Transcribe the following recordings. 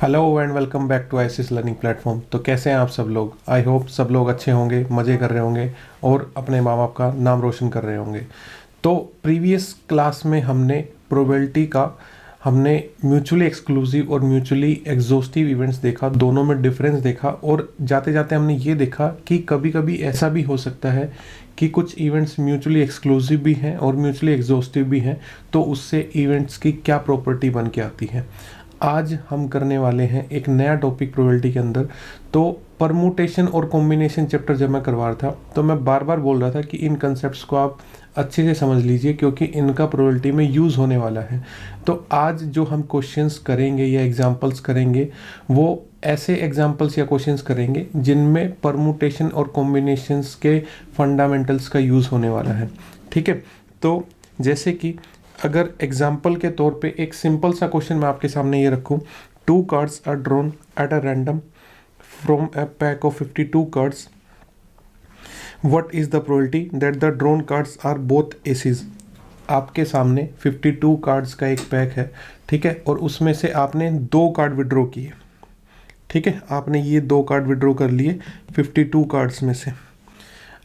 Hello and welcome back to I C S learning platform. तो कैसे हैं आप सब लोग? आई होप सब लोग अच्छे होंगे, मज़े कर रहे होंगे और अपने माँ बाप का नाम रोशन कर रहे होंगे। तो प्रीवियस क्लास में हमने प्रोबेबिलिटी का हमने म्यूचुअली एक्सक्लूसिव और म्यूचुअली एग्जॉस्टिव इवेंट्स देखा, दोनों में डिफरेंस देखा और जाते जाते हमने ये देखा कि कभी कभी ऐसा भी हो सकता है कि कुछ इवेंट्स म्यूचुअली एक्सक्लूसिव भी हैं और म्यूचुअली एग्जॉस्टिव भी हैं, तो उससे इवेंट्स की क्या प्रॉपर्टी बन के आती है। आज हम करने वाले हैं एक नया टॉपिक प्रोबेबिलिटी के अंदर। तो परमुटेशन और कॉम्बिनेशन चैप्टर जब मैं करवा रहा था तो मैं बार बार बोल रहा था कि इन कंसेप्ट्स को आप अच्छे से समझ लीजिए क्योंकि इनका प्रोबेबिलिटी में यूज़ होने वाला है। तो आज जो हम क्वेश्चंस करेंगे या एग्जांपल्स करेंगे वो ऐसे एग्जांपल्स या क्वेश्चंस करेंगे जिनमें परमुटेशन और कॉम्बिनेशंस के फंडामेंटल्स का यूज़ होने वाला है। ठीक है, तो जैसे कि अगर एग्जाम्पल के तौर पे एक सिंपल सा क्वेश्चन मैं आपके सामने ये रखूं, 2 cards are drawn at a random from a pack of 52 cards, what is the probability that the drawn cards are both aces. आपके सामने 52 कार्ड्स का एक पैक है, ठीक है, और उसमें से आपने 2 कार्ड विड्रॉ किए। ठीक है, आपने ये 2 कार्ड विड्रॉ कर लिए 52 कार्ड्स में से।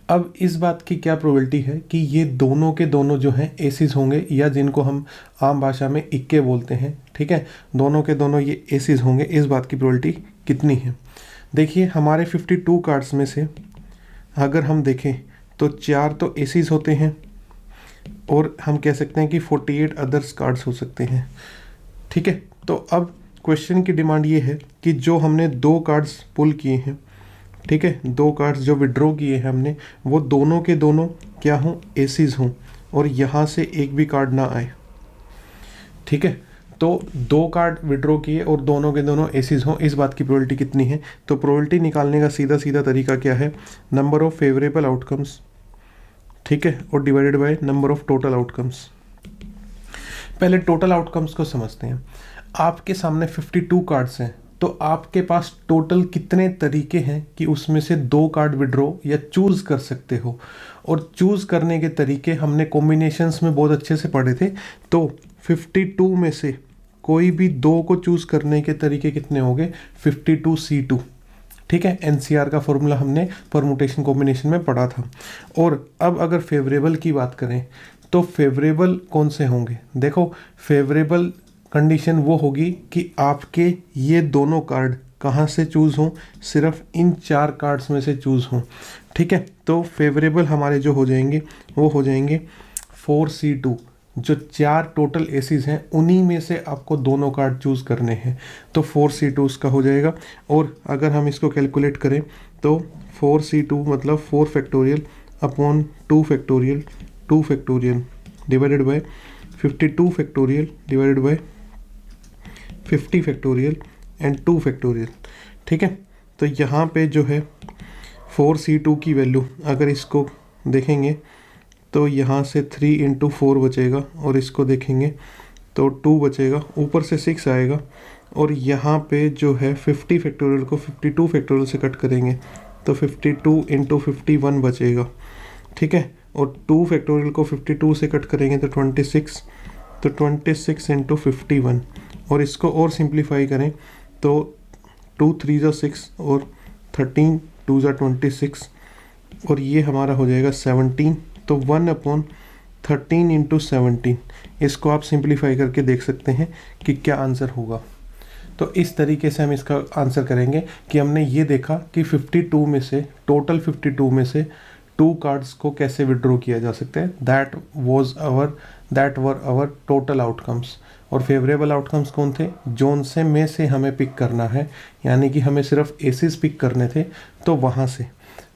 अब इस बात की क्या प्रोबेबिलिटी है कि ये दोनों के दोनों जो हैं एसिस होंगे, या जिनको हम आम भाषा में इक्के बोलते हैं। ठीक है, दोनों के दोनों ये एसिस होंगे, इस बात की प्रोबेबिलिटी कितनी है? देखिए, हमारे 52 कार्ड्स में से अगर हम देखें तो 4 तो एसिस होते हैं और हम कह सकते हैं कि 48 अदर्स कार्ड्स हो सकते हैं। ठीक है, तो अब क्वेश्चन की डिमांड ये है कि जो हमने 2 कार्ड्स पुल किए हैं, ठीक है, 2 कार्ड्स जो विड्रॉ किए हैं हमने, वो दोनों के दोनों क्या हों? एसीज हों और यहाँ से एक भी कार्ड ना आए। ठीक है, तो 2 कार्ड विड्रॉ किए और दोनों के दोनों एसीज हों, इस बात की प्रोबेबिलिटी कितनी है? तो प्रोबेबिलिटी निकालने का सीधा सीधा तरीका क्या है? नंबर ऑफ फेवरेबल आउटकम्स, ठीक है, और divided by number of total outcomes. पहले टोटल आउटकम्स को समझते हैं। आपके सामने 52 कार्ड्स हैं, तो आपके पास टोटल कितने तरीके हैं कि उसमें से 2 कार्ड विड्रॉ या चूज़ कर सकते हो। और चूज़ करने के तरीके हमने कॉम्बिनेशंस में बहुत अच्छे से पढ़े थे। तो 52 में से कोई भी 2 को चूज़ करने के तरीके कितने होंगे? 52C2। ठीक है, एनसीआर का फॉर्मूला हमने परमुटेशन कॉम्बिनेशन में पढ़ा था। और अब अगर फेवरेबल की बात करें तो फेवरेबल कौन से होंगे? देखो, फेवरेबल कंडीशन वो होगी कि आपके ये दोनों कार्ड कहाँ से चूज़ हों? सिर्फ इन 4 कार्ड्स में से चूज़ हों। ठीक है, तो फेवरेबल हमारे जो हो जाएंगे वो हो जाएंगे 4C2। जो 4 टोटल एसीज हैं उन्हीं में से आपको दोनों कार्ड चूज़ करने हैं, तो 4C2 उसका हो जाएगा। और अगर हम इसको कैलकुलेट करें तो 4C2 मतलब 4 factorial upon 2 factorial 2 factorial divided by 52 factorial divided by 50 factorial and 2 factorial. ठीक है, तो यहाँ पे जो है 4C2 की वैल्यू अगर इसको देखेंगे तो यहाँ से 3 इंटू 4 बचेगा और इसको देखेंगे तो 2 बचेगा, ऊपर से 6 आएगा। और यहाँ पे जो है 50 फैक्टोरियल को 52 फैक्टोरियल से कट करेंगे तो 52 इंटू 51 बचेगा। ठीक है, और 2 फैक्टोरियल को 52 से कट करेंगे तो 26, तो 26 इंटू 51। और इसको और सिंप्लीफाई करें तो 2 3 ज़ा 6 और 13 2 ज़ा 26 और ये हमारा हो जाएगा 17। तो 1/13 इंटू 17, इसको आप सिंप्लीफाई करके देख सकते हैं कि क्या आंसर होगा। तो इस तरीके से हम इसका आंसर करेंगे कि हमने ये देखा कि 52 में से टोटल 52 में से 2 कार्ड्स को कैसे विड्रॉ किया जा सकता है। That were our total outcomes. और फेवरेबल आउटकम्स कौन थे? जोन से में से हमें पिक करना है, यानी कि हमें सिर्फ एसिस पिक करने थे, तो वहाँ से।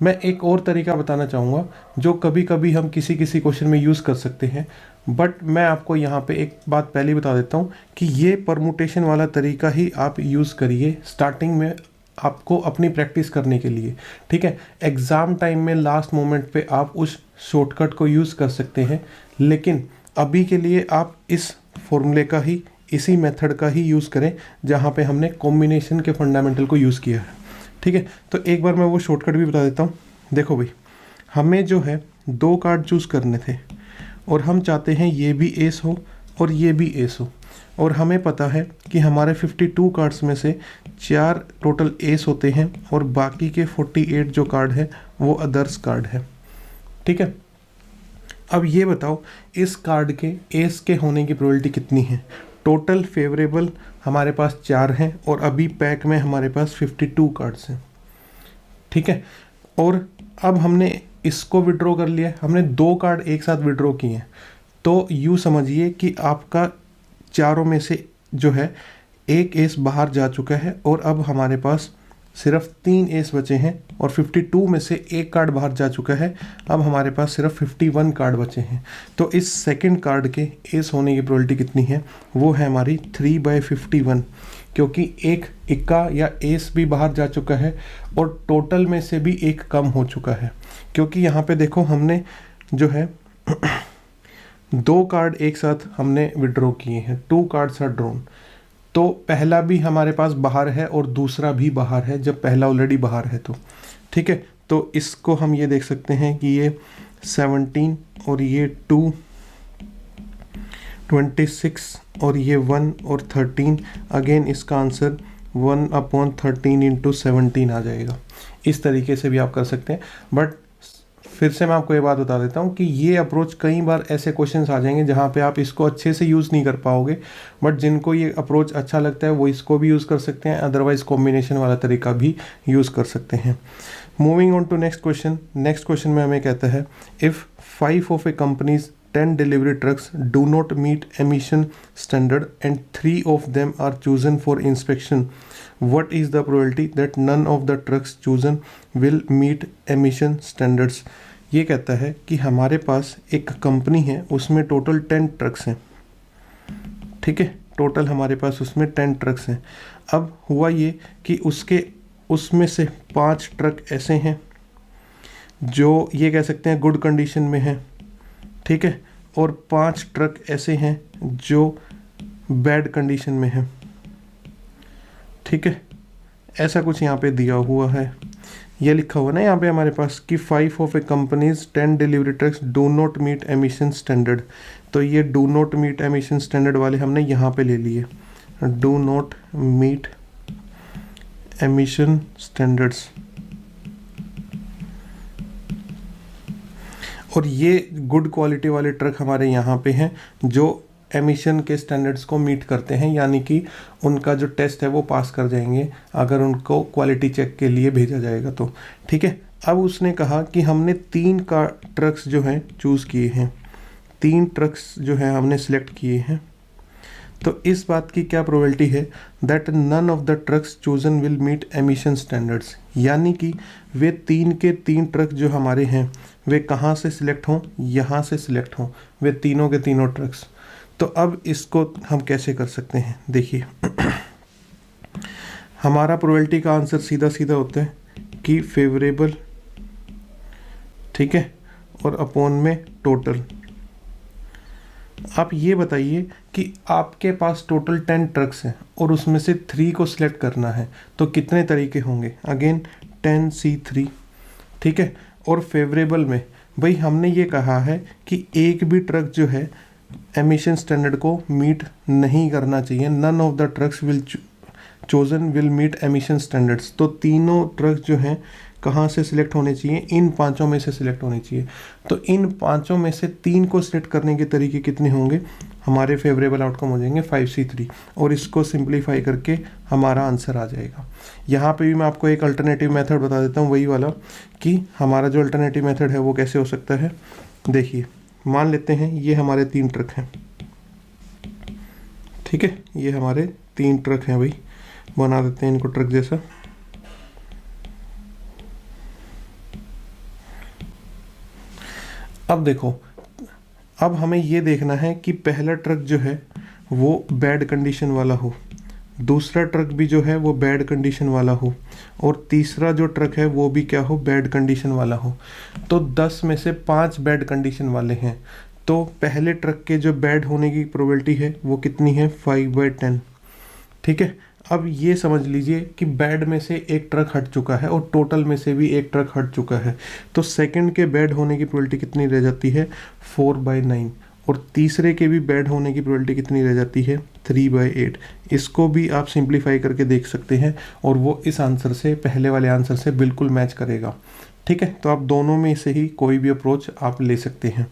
मैं एक और तरीका बताना चाहूँगा जो कभी कभी हम किसी किसी क्वेश्चन में यूज़ कर सकते हैं, बट मैं आपको यहाँ पे एक बात पहले बता देता हूँ कि ये परमुटेशन वाला तरीका ही आप यूज़ करिए स्टार्टिंग में आपको अपनी प्रैक्टिस करने के लिए। ठीक है, एग्ज़ाम टाइम में लास्ट मोमेंट पे आप उस शॉर्टकट को यूज़ कर सकते हैं, लेकिन अभी के लिए आप इस फॉर्मूले का ही, इसी मेथड का ही यूज़ करें जहाँ पे हमने कॉम्बिनेशन के फंडामेंटल को यूज़ किया है। ठीक है, तो एक बार मैं वो शॉर्टकट भी बता देता हूँ। देखो भाई, हमें जो है 2 कार्ड चूज़ करने थे और हम चाहते हैं ये भी एस हो और ये भी एस हो। और हमें पता है कि हमारे 52 कार्ड्स में से 4 टोटल एस होते हैं और बाकी के 48 जो कार्ड है वो अदर्स कार्ड है। ठीक है, अब ये बताओ इस कार्ड के एस के होने की प्रोबेबिलिटी कितनी है। टोटल फेवरेबल हमारे पास 4 हैं और अभी पैक में हमारे पास 52 कार्ड्स हैं। ठीक है, और अब हमने इसको विड्रॉ कर लिया, हमने 2 कार्ड एक साथ विड्रॉ किए हैं, तो यूँ समझिए कि आपका चारों में से जो है एक एस बाहर जा चुका है और अब हमारे पास सिर्फ 3 एस बचे हैं और 52 में से एक कार्ड बाहर जा चुका है। अब हमारे पास सिर्फ 51 कार्ड बचे हैं। तो इस सेकंड कार्ड के एस होने की प्रोबेबिलिटी कितनी है, वो है हमारी 3/51, क्योंकि एक इक्का या एस भी बाहर जा चुका है और टोटल में से भी एक कम हो चुका है। क्योंकि यहाँ पे देखो हमने जो है 2 कार्ड एक साथ हमने विड्रॉ किए हैं, 2 कार्ड्स आर ड्रॉन। तो पहला भी हमारे पास बाहर है और दूसरा भी बाहर है, जब पहला ऑलरेडी बाहर है तो। ठीक है, तो इसको हम ये देख सकते हैं कि ये 17 और ये 2, 26 और ये 1 और 13। अगेन इसका आंसर 1/13 इंटू 17 आ जाएगा। इस तरीके से भी आप कर सकते हैं। बट फिर से मैं आपको ये बात बता देता हूँ कि ये अप्रोच कई बार ऐसे क्वेश्चंस आ जाएंगे जहाँ पे आप इसको अच्छे से यूज़ नहीं कर पाओगे, बट जिनको ये अप्रोच अच्छा लगता है वो इसको भी यूज़ कर सकते हैं, अदरवाइज कॉम्बिनेशन वाला तरीका भी यूज़ कर सकते हैं। Moving on to next question. Next question में हमें कहता है if 5 of a company's 10 delivery trucks do not meet emission standard and 3 of them are chosen for inspection, what is the probability that none of the trucks chosen will meet emission standards? ये कहता है कि हमारे पास एक company है, उसमें total 10 trucks हैं। ठीक है, टोटल हमारे पास उसमें 10 ट्रक्स हैं। अब हुआ ये कि उसमें से 5 ट्रक ऐसे हैं जो ये कह सकते हैं गुड कंडीशन में हैं। ठीक है, और 5 ट्रक ऐसे हैं जो बैड कंडीशन में हैं। ठीक है, ऐसा कुछ यहाँ पे दिया हुआ है, ये लिखा हुआ ना यहाँ पे हमारे पास कि 5 of a company's 10 delivery trucks do not meet emission standard. तो ये do not meet emission standard वाले हमने यहाँ पे ले लिए, do not meet emission standards. और ये गुड क्वालिटी वाले ट्रक हमारे यहाँ पे हैं जो एमिशन के स्टैंडर्ड्स को मीट करते हैं, यानी कि उनका जो टेस्ट है वो पास कर जाएंगे अगर उनको क्वालिटी चेक के लिए भेजा जाएगा तो। ठीक है, अब उसने कहा कि हमने 3 का ट्रक्स जो हैं चूज़ किए हैं, 3 ट्रक्स जो हैं हमने सिलेक्ट किए हैं। तो इस बात की क्या प्रोबेबिलिटी है that none of the trucks chosen will meet emission standards, यानी कि वे 3 के 3 ट्रक जो हमारे हैं वे कहाँ से सिलेक्ट हों, यहाँ से सिलेक्ट हों, वे तीनों के तीनों ट्रक्स। तो अब इसको हम कैसे कर सकते हैं, देखिए हमारा प्रोबेबिलिटी का आंसर सीधा सीधा होता है कि फेवरेबल, ठीक है, और अपॉन में टोटल। आप ये बताइए कि आपके पास टोटल 10 ट्रक्स हैं और उसमें से 3 को सिलेक्ट करना है तो कितने तरीके होंगे। अगेन 10C3, ठीक है, और फेवरेबल में भाई हमने ये कहा है कि एक भी ट्रक जो है एमिशन स्टैंडर्ड को मीट नहीं करना चाहिए। None of the trucks will chosen will meet emission standards. तो तीनों ट्रक जो हैं कहाँ से सिलेक्ट होने चाहिए, इन 5 में से सिलेक्ट होने चाहिए। तो इन 5 में से 3 को सिलेक्ट करने के तरीके कितने होंगे, हमारे फेवरेबल आउटकम हो जाएंगे 5C3 और इसको सिंप्लीफाई करके हमारा आंसर आ जाएगा। यहाँ पे भी मैं आपको एक अल्टरनेटिव मेथड बता देता हूँ, वही वाला कि हमारा जो अल्टरनेटिव मेथड है वो कैसे हो सकता है। देखिए मान लेते हैं ये हमारे 3 ट्रक हैं, ठीक है, ये हमारे 3 ट्रक हैं भाई, बना देते हैं इनको ट्रक जैसा। अब देखो, अब हमें ये देखना है कि पहला ट्रक जो है वो बैड कंडीशन वाला हो, दूसरा ट्रक भी जो है वो बैड कंडीशन वाला हो, और तीसरा जो ट्रक है वो भी क्या हो, बैड कंडीशन वाला हो। तो 10 में से 5 बैड कंडीशन वाले हैं, तो पहले ट्रक के जो बैड होने की प्रोबेबिलिटी है वो कितनी है, 5/10। ठीक है, अब ये समझ लीजिए कि बैड में से एक ट्रक हट चुका है और टोटल में से भी एक ट्रक हट चुका है, तो सेकंड के बैड होने की प्रोबेबिलिटी कितनी रह जाती है, 4/9। और तीसरे के भी बेड होने की प्रोबेबिलिटी कितनी रह जाती है, 3/8। इसको भी आप सिंप्लीफाई करके देख सकते हैं और वो इस आंसर से, पहले वाले आंसर से बिल्कुल मैच करेगा। ठीक है, तो आप दोनों में से ही कोई भी अप्रोच आप ले सकते हैं।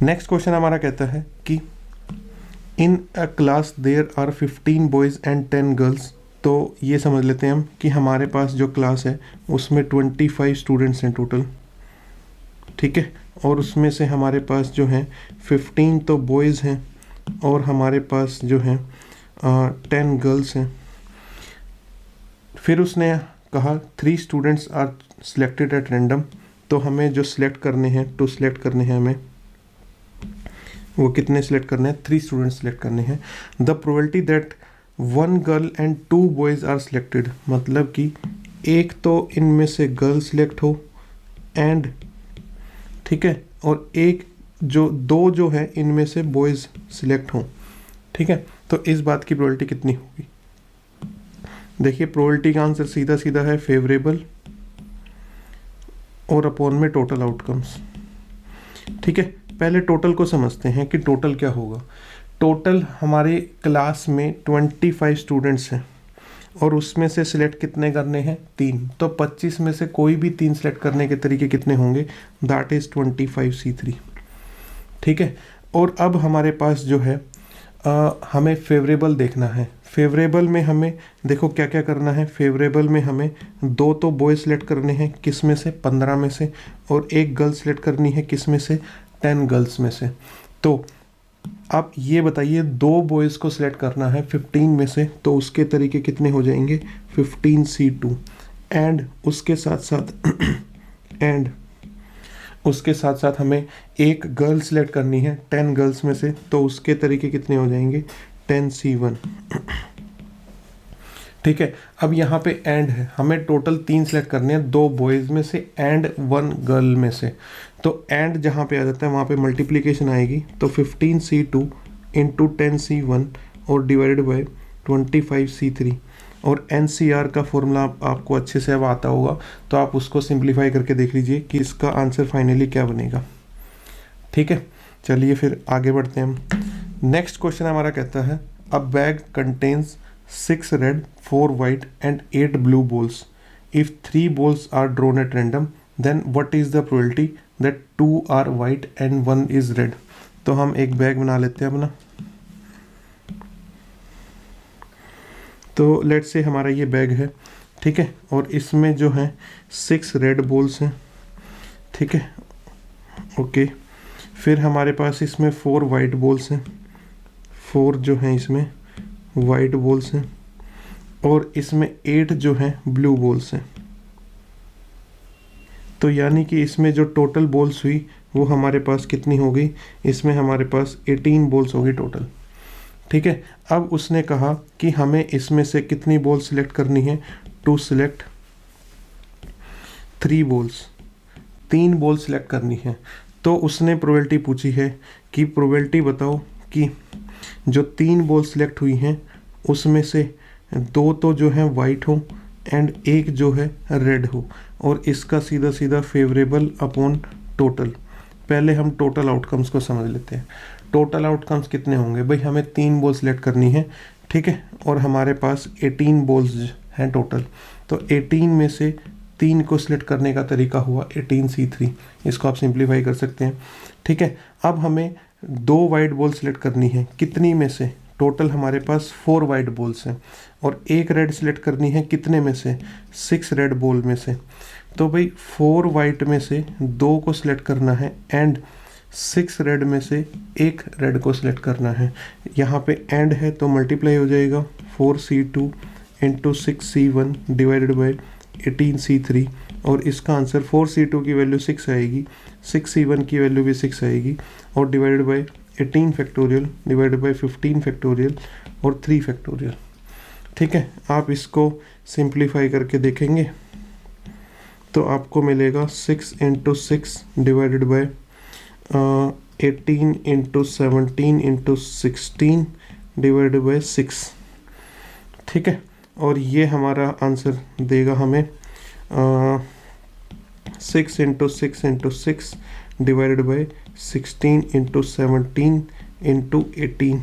नेक्स्ट क्वेश्चन हमारा कहता है कि in a class there are 15 boys and 10 girls. तो ये समझ लेते हैं हम कि हमारे पास जो क्लास है उसमें 25 स्टूडेंट्स हैं टोटल। ठीक है, और उसमें से हमारे पास जो हैं 15 तो बॉयज़ हैं और हमारे पास जो हैं 10 गर्ल्स हैं। फिर उसने कहा 3 students are selected at random. तो हमें जो सिलेक्ट करने हैं, टू सिलेक्ट करने हैं हमें, वो कितने सिलेक्ट करने हैं, 3 स्टूडेंट्स सिलेक्ट करने हैं। The probability that 1 girl and 2 boys are selected, मतलब कि एक तो इनमें से गर्ल सिलेक्ट हो एंड, ठीक है, और एक जो 2 जो है इनमें से बॉयज़ सिलेक्ट हों। ठीक है, तो इस बात की प्रोबेबिलिटी कितनी होगी। देखिए प्रोबेबिलिटी का आंसर सीधा सीधा है फेवरेबल और अपॉन में टोटल आउटकम्स। ठीक है, पहले टोटल को समझते हैं कि टोटल क्या होगा। टोटल हमारे क्लास में 25 स्टूडेंट्स हैं और उसमें से सिलेक्ट कितने करने हैं, 3। तो 25 में से कोई भी 3 सिलेक्ट करने के तरीके कितने होंगे, दैट इज़ 25C3। ठीक है, और अब हमारे पास जो है हमें फेवरेबल देखना है। फेवरेबल में हमें देखो क्या क्या करना है। फेवरेबल में हमें 2 तो बॉय सिलेक्ट करने हैं, किस में से, 15 में से, और 1 गर्ल सिलेक्ट करनी है, किस में से, 10 गर्ल्स में से। तो आप ये बताइए 2 बॉयज़ को सिलेक्ट करना है 15 में से, तो उसके तरीके कितने हो जाएंगे, 15C2। एंड उसके साथ साथ एंड उसके साथ साथ हमें 1 गर्ल सिलेक्ट करनी है 10 गर्ल्स में से, तो उसके तरीके कितने हो जाएंगे, 10C1। ठीक है, अब यहाँ पे एंड है, हमें टोटल 3 सिलेक्ट करने हैं, 2 बॉयज़ में से एंड 1 गर्ल में से। तो एंड जहाँ पे आ जाता है वहाँ पे मल्टीप्लिकेशन आएगी, तो 15C2 इंटू 10C1 और डिवाइडेड बाय 25C3। और NCR का फॉर्मूला आपको अच्छे से अब आता होगा, तो आप उसको सिंप्लीफाई करके देख लीजिए कि इसका आंसर फाइनली क्या बनेगा। ठीक है, चलिए फिर आगे बढ़ते हैं हम। नेक्स्ट क्वेश्चन हमारा कहता है a bag contains 6 red 4 white and 8 blue balls. If 3 balls are drawn at random then what is the probability that 2 are white and 1 is red. तो हम एक बैग बना लेते हैं अपना। तो लेट्स से हमारा ये बैग है, ठीक है, और इसमें जो है 6 रेड बॉल्स हैं। ठीक है, ओके। फिर हमारे पास इसमें 4 वाइट बॉल्स हैं, 4 जो हैं इसमें वाइट बॉल्स हैं, और इसमें 8 जो हैं ब्लू बॉल्स हैं। तो यानी कि इसमें जो टोटल बॉल्स हुई वो हमारे पास कितनी हो गई, इसमें हमारे पास 18 बॉल्स होगी टोटल। ठीक है, अब उसने कहा कि हमें इसमें से कितनी बॉल सिलेक्ट करनी है, to select 3 balls, 3 ball select करनी है। तो उसने प्रोबेबिलिटी पूछी है कि प्रोबेबिलिटी बताओ कि जो 3 बॉल सिलेक्ट हुई हैं उसमें से 2 तो जो है वाइट हो एंड 1 जो है रेड हो, और इसका सीधा सीधा फेवरेबल अपॉन टोटल। पहले हम टोटल आउटकम्स को समझ लेते हैं। टोटल आउटकम्स कितने होंगे भाई, हमें 3 बॉल सिलेक्ट करनी है, ठीक है, और हमारे पास 18 बॉल्स हैं टोटल। तो 18 में से 3 को सिलेक्ट करने का तरीका हुआ 18C3। इसको आप सिंप्लीफाई कर सकते हैं। ठीक है, अब हमें 2 वाइट बॉल सिलेक्ट करनी है, कितनी में से, टोटल हमारे पास 4 वाइट बॉल्स हैं, और 1 रेड सिलेक्ट करनी है, कितने में से, 6 रेड बॉल में से। तो भाई 4 वाइट में से 2 को सिलेक्ट करना है एंड 6 रेड में से 1 रेड को सिलेक्ट करना है। यहाँ पे एंड है तो मल्टीप्लाई हो जाएगा 4C2 into 6C1 divided by 18C3, और इसका आंसर 4C2 की वैल्यू 6 आएगी, 6C1 की वैल्यू भी 6 आएगी, और divided by 18 factorial divided by 15 factorial और 3 फैक्टोरियल। ठीक है, आप इसको सिंप्लीफाई करके देखेंगे तो आपको मिलेगा 6 into 6 divided by 18 into 17 into 16 divided by 6। ठीक है, और ये हमारा आंसर देगा हमें 6 into 6 into 6 divided by 16 into 17 into 18।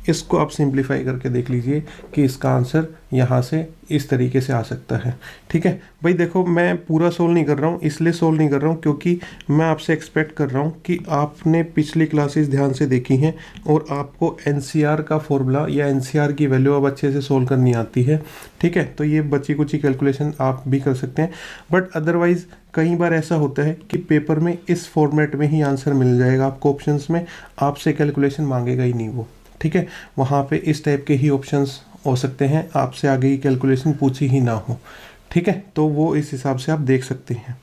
इसको आप सिंप्लीफाई करके देख लीजिए कि इसका आंसर यहाँ से इस तरीके से आ सकता है। ठीक है भाई, देखो मैं पूरा सोल्व नहीं कर रहा हूँ, इसलिए सोल्व नहीं कर रहा हूँ क्योंकि मैं आपसे एक्सपेक्ट कर रहा हूँ कि आपने पिछली क्लासेस ध्यान से देखी हैं और आपको एनसीआर का फॉर्मूला या एनसीआर की वैल्यू अब अच्छे से सोल्व करनी आती है। ठीक है, तो ये बची कुची कैलकुलेशन आप भी कर सकते हैं, बट अदरवाइज़ कई बार ऐसा होता है कि पेपर में इस फॉर्मेट में ही आंसर मिल जाएगा आपको, ऑप्शंस में आपसे कैलकुलेशन मांगेगा ही नहीं वो। ठीक है, वहाँ पे इस टाइप के ही ऑप्शंस हो सकते हैं, आपसे आगे की कैलकुलेशन पूछी ही ना हो। ठीक है, तो वो इस हिसाब से आप देख सकते हैं।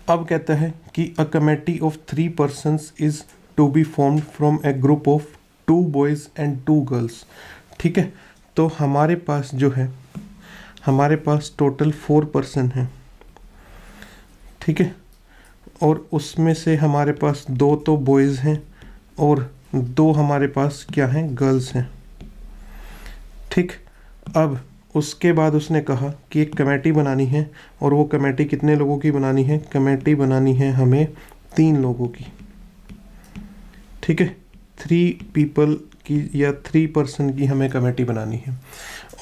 अब कहता है कि a committee of 3 persons is to be formed from a group of 2 boys and 2 girls. ठीक है, तो हमारे पास जो है, हमारे पास टोटल 4 पर्सन हैं। ठीक है, और उसमें से हमारे पास 2 तो बॉयज़ हैं और 2 हमारे पास क्या हैं, गर्ल्स हैं। ठीक, अब उसके बाद उसने कहा कि एक कमेटी बनानी है, और वो कमेटी कितने लोगों की बनानी है, कमेटी बनानी है हमें 3 लोगों की। ठीक है, 3 पीपल की या 3 पर्सन की हमें कमेटी बनानी है।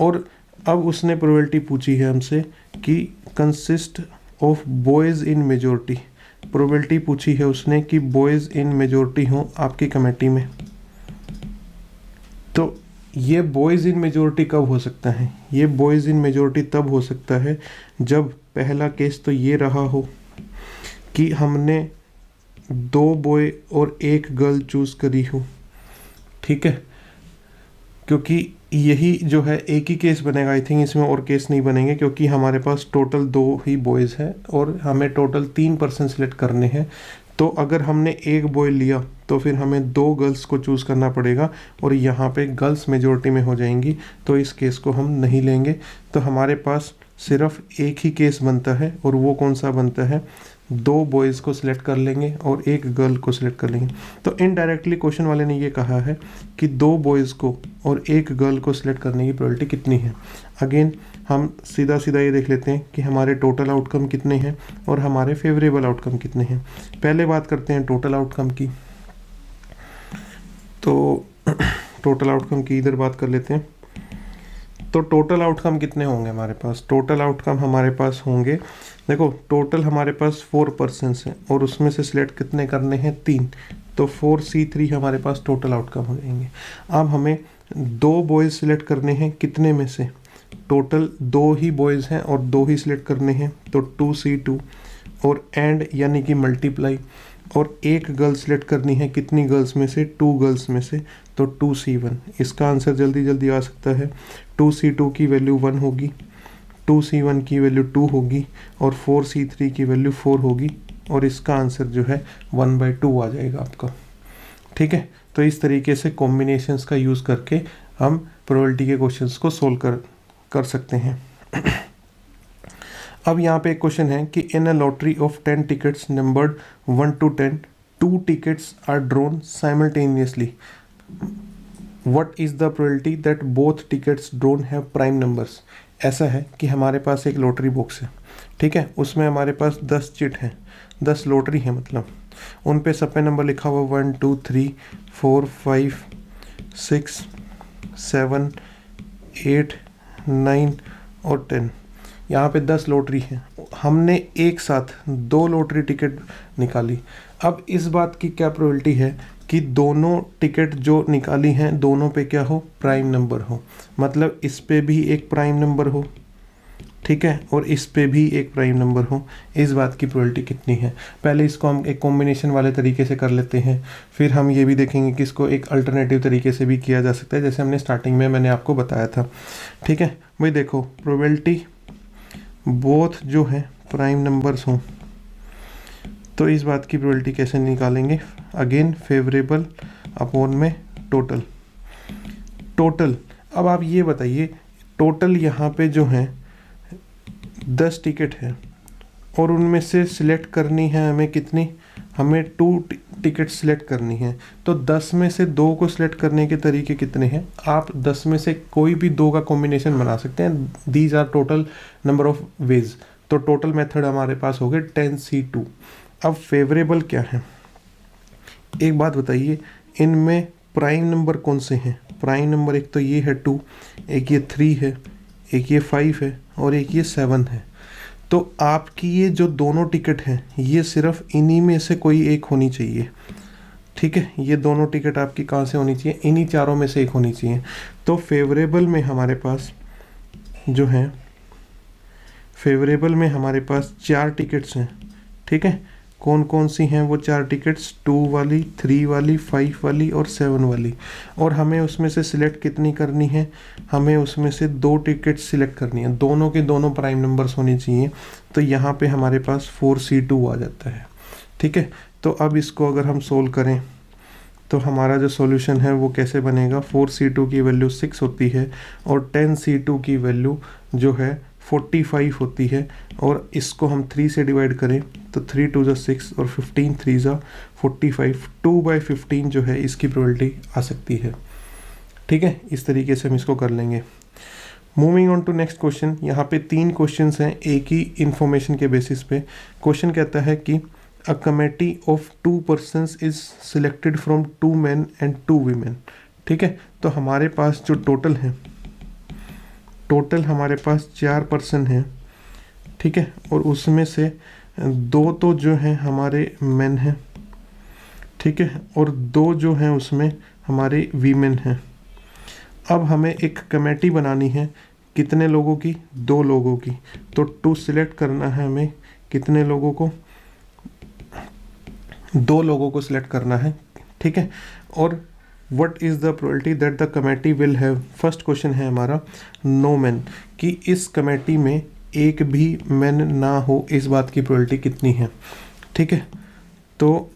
और अब उसने प्रोबेबिलिटी पूछी है हमसे कि consist of boys in majority. Probability पूछी है उसने कि बॉयज़ इन मेजॉरिटी हों आपकी कमेटी में। तो ये बॉयज़ इन मेजॉरिटी कब हो सकता है, ये बॉयज़ इन मेजॉरिटी तब हो सकता है जब पहला केस तो ये रहा हो कि हमने 2 बॉय और 1 गर्ल चूज़ करी हो। ठीक है, क्योंकि यही जो है एक ही केस बनेगा, आई थिंक इसमें और केस नहीं बनेंगे, क्योंकि हमारे पास टोटल 2 ही बॉयज़ हैं और हमें टोटल 3 पर्सन सेलेक्ट करने हैं। तो अगर हमने 1 बॉय लिया तो फिर हमें 2 गर्ल्स को चूज़ करना पड़ेगा, और यहाँ पे गर्ल्स मेजॉरिटी में हो जाएंगी, तो इस केस को हम नहीं लेंगे। तो हमारे पास सिर्फ एक ही केस बनता है, और वो कौन सा बनता है, 2 बॉयज़ को सिलेक्ट कर लेंगे और 1 गर्ल को सिलेक्ट कर लेंगे। तो इनडायरेक्टली क्वेश्चन वाले ने ये कहा है कि 2 बॉयज़ को और 1 गर्ल को सिलेक्ट करने की प्रोबेबिलिटी कितनी है। अगेन हम सीधा सीधा ये देख लेते हैं कि हमारे टोटल आउटकम कितने हैं और हमारे फेवरेबल आउटकम कितने हैं। पहले बात करते हैं टोटल आउटकम की। तो टोटल आउटकम की इधर बात कर लेते हैं। तो टोटल आउटकम कितने होंगे हमारे पास, टोटल आउटकम हमारे पास होंगे, देखो टोटल हमारे पास 4 पर्सन्स हैं और उसमें से सिलेक्ट कितने करने हैं, 3। तो 4C3 हमारे पास टोटल आउटकम हो जाएंगे। अब हमें 2 बॉयज़ सिलेक्ट करने हैं, कितने में से, टोटल 2 ही बॉयज़ हैं और 2 ही सिलेक्ट करने हैं, तो 2C2 और एंड यानी कि मल्टीप्लाई, और 1 गर्ल सिलेक्ट करनी है, कितनी गर्ल्स में से, 2 गर्ल्स में से, तो 2C1। इसका आंसर जल्दी जल्दी आ सकता है, 2C2 की वैल्यू 1 होगी, 2C1 की वैल्यू 2 होगी और 4C3 की वैल्यू 4 होगी, और इसका आंसर जो है 1/2 आ जाएगा आपका। ठीक है, तो इस तरीके से कॉम्बिनेशंस का यूज़ करके हम प्रोबेबिलिटी के क्वेश्चंस को सोल्व कर सकते हैं। अब यहाँ पे एक क्वेश्चन है कि in a lottery of 10 tickets numbered 1 to 10, 2 tickets are drawn simultaneously, what is the probability that both tickets drawn have prime numbers. ऐसा है कि हमारे पास एक लॉटरी बॉक्स है, ठीक है, उसमें हमारे पास 10 चिट हैं, 10 लॉटरी हैं, मतलब उन पे सब पे नंबर लिखा हुआ 1 2 3 4 5 6 7 8 9 और 10। यहाँ पे 10 लॉटरी हैं, हमने एक साथ 2 लॉटरी टिकट निकाली। अब इस बात की क्या प्रोबेबिलिटी है कि दोनों टिकट जो निकाली हैं दोनों पे क्या हो, प्राइम नंबर हो, मतलब इस पे भी एक प्राइम नंबर हो, ठीक है, और इस पे भी एक प्राइम नंबर हो। इस बात की प्रोबेबिलिटी कितनी है। पहले इसको हम एक कॉम्बिनेशन वाले तरीके से कर लेते हैं, फिर हम ये भी देखेंगे कि इसको एक अल्टरनेटिव तरीके से भी किया जा सकता है, जैसे हमने स्टार्टिंग में मैंने आपको बताया था। ठीक है भाई, देखो प्रोबेबिलिटी बोथ जो है प्राइम नंबर्स हों, तो इस बात की प्रोबेबिलिटी कैसे निकालेंगे, अगेन फेवरेबल अपॉन में टोटल। टोटल, अब आप ये बताइए, टोटल यहाँ पे जो है 10 टिकट है और उनमें से सिलेक्ट करनी है हमें कितनी, हमें 2 टिकट सिलेक्ट करनी है, तो 10 में से 2 को सिलेक्ट करने के तरीके कितने हैं, आप 10 में से कोई भी 2 का कॉम्बिनेशन बना सकते हैं, these are total number of ways. तो टोटल मेथड हमारे पास हो गए 10C2। अब फेवरेबल क्या है, एक बात बताइए, इनमें प्राइम नंबर कौन से हैं? प्राइम नंबर एक तो ये है 2, एक ये 3 है, एक ये 5 है और एक ये 7 है। तो आपकी ये जो दोनों टिकट हैं ये सिर्फ इन्हीं में से कोई एक होनी चाहिए। ठीक है, ये दोनों टिकट आपकी कहाँ से होनी चाहिए? इन्हीं चारों में से एक होनी चाहिए। तो फेवरेबल में हमारे पास जो है, फेवरेबल में हमारे पास 4 टिकट्स हैं। ठीक है, कौन कौन सी हैं वो 4 टिकट्स? 2 वाली, 3 वाली, 5 वाली और 7 वाली। और हमें उसमें से सिलेक्ट कितनी करनी है? हमें उसमें से 2 टिकट सिलेक्ट करनी है, दोनों के दोनों प्राइम नंबर्स होनी चाहिए। तो यहाँ पे हमारे पास 4C2 आ जाता है। ठीक है, तो अब इसको अगर हम सोल्व करें तो हमारा जो सॉल्यूशन है वो कैसे बनेगा? 4C2 की वैल्यू 6 होती है और 10C2 की वैल्यू जो है 45 होती है। और इसको हम 3 से डिवाइड करें तो 3 2 ज़ा 6 और 15 3 ज़ा 45, 2/15 जो है इसकी प्रोबेबिलिटी आ सकती है। ठीक है, इस तरीके से हम इसको कर लेंगे। Moving on to next question. यहाँ पे 3 क्वेश्चंस हैं एक ही इंफॉर्मेशन के बेसिस पे। क्वेश्चन कहता है कि a committee of 2 persons is selected from 2 men and 2 women। ठीक है, तो हमारे पास जो टोटल है, टोटल हमारे पास 4 पर्सन हैं। ठीक है, और उसमें से 2 तो जो हैं हमारे मेन हैं। ठीक है, और 2 जो हैं उसमें हमारे वीमेन हैं। अब हमें एक कमेटी बनानी है, कितने लोगों की? 2 लोगों की। तो 2 सिलेक्ट करना है हमें, कितने लोगों को? 2 लोगों को सिलेक्ट करना है। ठीक है, और what is the probability that the committee will have, first question है हमारा नो मैन, कि इस कमेटी में एक भी मैन ना हो, इस बात की प्रोबेबिलिटी कितनी है? ठीक है, तो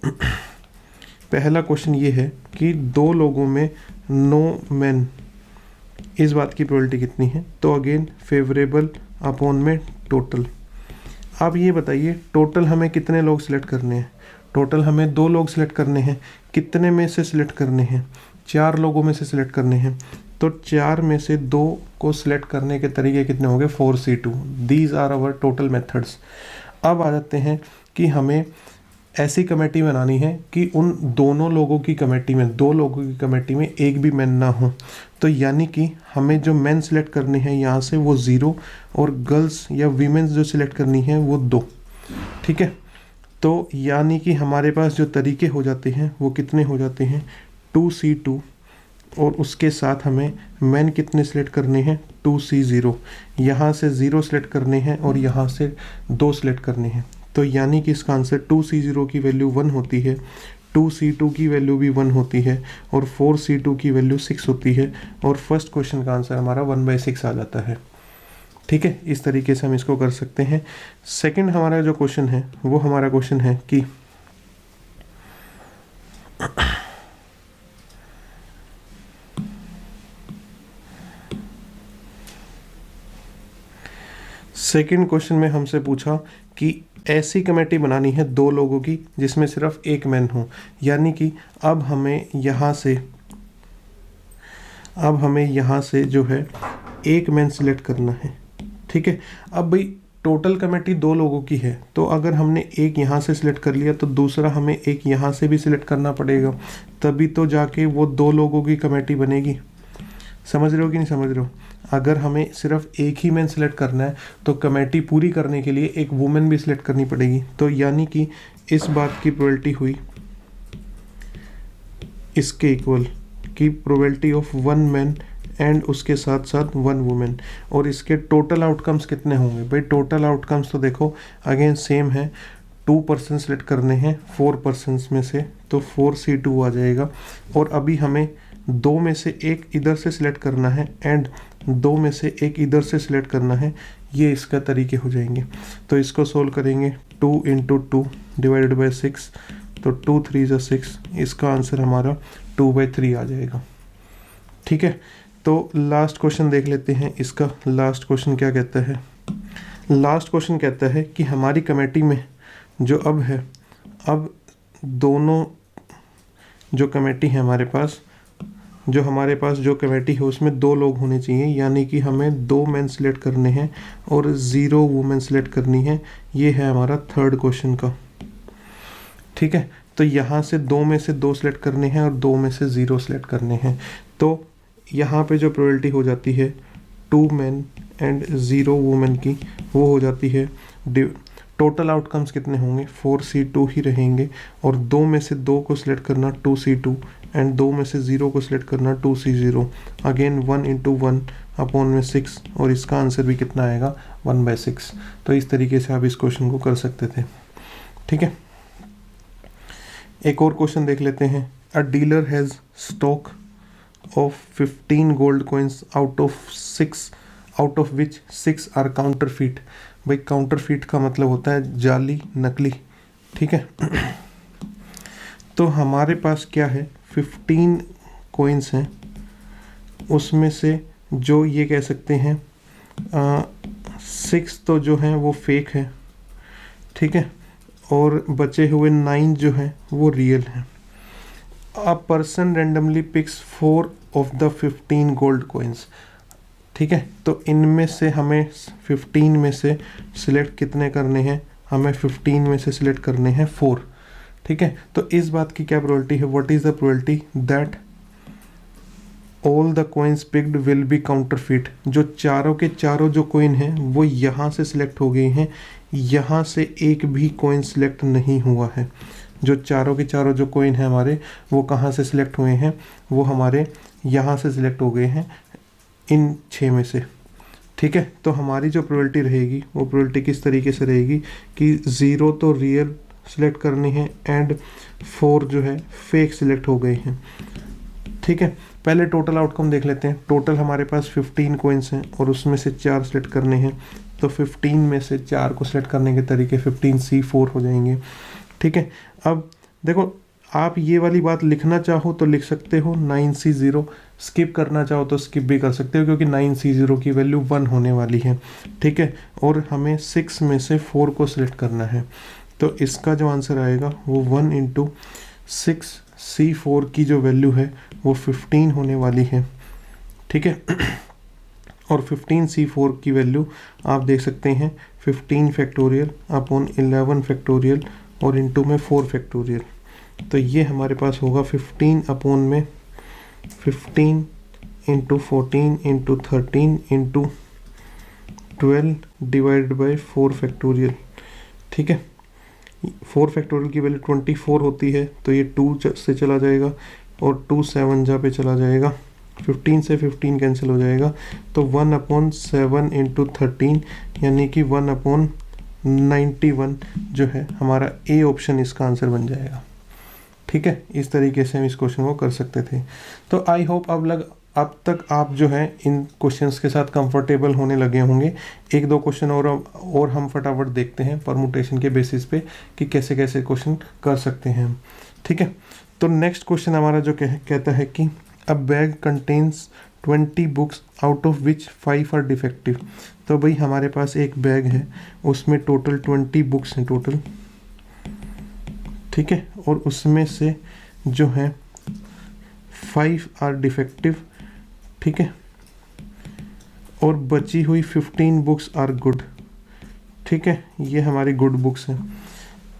पहला क्वेश्चन ये है कि 2 लोगों में नो मैन, इस बात की प्रोबेबिलिटी कितनी है? तो अगेन फेवरेबल अपॉन में टोटल। अब ये बताइए टोटल हमें कितने लोग सिलेक्ट करने हैं? टोटल हमें 2 लोग सिलेक्ट करने हैं। कितने में से सिलेक्ट करने हैं? 4 लोगों में से सिलेक्ट करने हैं। तो 4 में से 2 को सिलेक्ट करने के तरीके कितने होंगे? 4C2। These are our total methods. अब आ जाते हैं कि हमें ऐसी कमेटी बनानी है कि उन दोनों लोगों की कमेटी में, 2 लोगों की कमेटी में एक भी मैन ना हो। तो यानी कि हमें जो मैन सिलेक्ट करने हैं यहाँ से वो 0 और गर्ल्स या वीमेंस जो सिलेक्ट करनी है वो 2। ठीक है, तो यानी कि हमारे पास जो तरीके हो जाते हैं वो कितने हो जाते हैं? 2C2 और उसके साथ हमें मैन कितने सिलेक्ट करने हैं? 2C0। यहाँ से 0 सिलेक्ट करने हैं और यहाँ से 2 सिलेक्ट करने हैं। तो यानी कि इसका आंसर 2C0 की वैल्यू 1 होती है, 2C2 की वैल्यू भी 1 होती है और 4C2 की वैल्यू 6 होती है। और फर्स्ट क्वेश्चन का आंसर हमारा 1/6 आ जाता है। ठीक है, इस तरीके से हम इसको कर सकते हैं। सेकंड हमारा जो क्वेश्चन है वो हमारा क्वेश्चन है कि सेकंड क्वेश्चन में हमसे पूछा कि ऐसी कमेटी बनानी है 2 लोगों की जिसमें सिर्फ एक मैन हो। यानी कि अब हमें यहाँ से जो है एक मैन सिलेक्ट करना है। ठीक है, अब भाई टोटल कमेटी 2 लोगों की है, तो अगर हमने एक यहाँ से सिलेक्ट कर लिया तो दूसरा हमें एक यहाँ से भी सिलेक्ट करना पड़ेगा, तभी तो जाके वो 2 लोगों की कमेटी बनेगी। समझ रहे हो कि नहीं समझ रहे हो? अगर हमें सिर्फ एक ही मैन सिलेक्ट करना है तो कमेटी पूरी करने के लिए एक वुमेन भी सिलेक्ट करनी पड़ेगी। तो यानी कि इस बात की प्रोबेबिलिटी हुई इसके इक्वल की प्रोबेबिलिटी ऑफ 1 मैन एंड उसके साथ साथ 1 वुमेन। और इसके टोटल आउटकम्स कितने होंगे? भाई टोटल आउटकम्स तो देखो अगेन सेम है, 2 पर्सन सेलेक्ट करने हैं 4 पर्सन्स में से, तो 4C2 आ जाएगा। और अभी हमें 2 में से एक इधर से सिलेक्ट करना है एंड 2 में से एक इधर से सिलेक्ट करना है, ये इसका तरीके हो जाएंगे। तो इसको सोल्व करेंगे 2 × 2 डिवाइडेड बाई 6, तो 2 3 ज़ा 6, इसका आंसर हमारा 2/3 आ जाएगा। ठीक है, तो लास्ट क्वेश्चन देख लेते हैं। इसका लास्ट क्वेश्चन क्या कहता है? लास्ट क्वेश्चन कहता है कि हमारी कमेटी में जो अब दोनों जो कमेटी है हमारे पास जो कमेटी है उसमें 2 लोग होने चाहिए। यानी कि हमें 2 मैन सिलेक्ट करने हैं और 0 वुमेन सिलेक्ट करनी है। ये है हमारा थर्ड क्वेश्चन का। ठीक है। तो यहाँ से 2 में से 2 सेलेक्ट करने हैं और 2 में से 0 सेलेक्ट करने हैं। तो यहाँ पे जो प्रोबेबिलिटी हो जाती है 2 मेन एंड 0 वुमेन की, वो हो जाती है, टोटल आउटकम्स कितने होंगे 4C2 ही रहेंगे, और 2 में से 2 को सिलेक्ट करना 2C2 एंड 2 में से 0 को सिलेक्ट करना 2C0। अगेन 1 इंटू 1 अपॉन में 6, और इसका आंसर भी कितना आएगा 1/6। तो इस तरीके से आप इस क्वेश्चन को कर सकते थे। ठीक है, एक और क्वेश्चन देख लेते हैं। A dealer has stock of 15 gold coins out of which 6 are counterfeit. भाई काउंटरफीट का मतलब होता है जाली, नकली। ठीक है, तो हमारे पास क्या है 15 कॉइन्स हैं, उसमें से जो ये कह सकते हैं 6 तो जो हैं वो फेक है, ठीक है, और बचे हुए 9 जो हैं वो रियल हैं। A person randomly picks 4 of the 15 gold coins. ठीक है, तो इनमें से हमें 15 में से सिलेक्ट कितने करने हैं, हमें 15 में से सिलेक्ट करने हैं 4। ठीक है, तो इस बात की क्या प्रोबेबिलिटी है, what is the probability that all the coins picked will be counterfeit. जो चारों के चारों जो कॉइन हैं वो यहाँ से सिलेक्ट हो गए हैं, यहाँ से एक भी कॉइन सिलेक्ट नहीं हुआ है। जो चारों के चारों जो कॉइन हैं हमारे, वो कहाँ से सिलेक्ट हुए हैं, वो हमारे यहाँ से सिलेक्ट हो गए हैं, इन 6 में से। ठीक है, तो हमारी जो प्रोबेबिलिटी रहेगी वो प्रोबेबिलिटी किस तरीके से रहेगी कि 0 तो रियल सिलेक्ट करने हैं एंड 4 जो है फेक सिलेक्ट हो गए हैं। ठीक है, पहले टोटल आउटकम देख लेते हैं। टोटल हमारे पास 15 कॉइन्स हैं और उसमें से 4 सेलेक्ट करने हैं, तो 15 में से 4 को सिलेक्ट करने के तरीके 15C4 हो जाएंगे। ठीक है, अब देखो आप ये वाली बात लिखना चाहो तो लिख सकते हो 9C0, स्किप करना चाहो तो स्किप भी कर सकते हो, क्योंकि 9C0 की वैल्यू 1 होने वाली है। ठीक है, और हमें 6 में से 4 को सिलेक्ट करना है, तो इसका जो आंसर आएगा वो 1 इंटू 6C4 की जो वैल्यू है वो 15 होने वाली है। ठीक है, और 15C4 की वैल्यू आप देख सकते हैं 15 फैक्टोरियल अपॉन 11 फैक्टोरियल और इंटू में 4 फैक्टोरियल। तो ये हमारे पास होगा 15 अपॉन में 15 into 14 into 13 into 12 divided by 4 factorial. ठीक है, 4 फैक्टोरियल की वैल्यू 24 होती है, तो ये 2 से चला जाएगा और 2 7 जा पे चला जाएगा, 15 से 15 कैंसिल हो जाएगा, तो 1/7 इंटू 13 यानी कि 1/91 जो है हमारा ए ऑप्शन इसका आंसर बन जाएगा। ठीक है, इस तरीके से हम इस क्वेश्चन को कर सकते थे। तो आई होप अब तक आप जो है इन क्वेश्चंस के साथ कंफर्टेबल होने लगे होंगे। एक दो क्वेश्चन और हम फटाफट देखते हैं परमुटेशन के बेसिस पे कि कैसे कैसे क्वेश्चन कर सकते हैं हम। ठीक है, तो नेक्स्ट क्वेश्चन हमारा जो कहता है कि a bag contains 20 books out of which 5 are defective. तो भाई हमारे पास एक बैग है, उसमें टोटल 20 बुक्स हैं टोटल। ठीक है, और उसमें से जो है 5 आर डिफेक्टिव। ठीक है, और बची हुई 15 बुक्स आर गुड। ठीक है, ये हमारी गुड बुक्स हैं।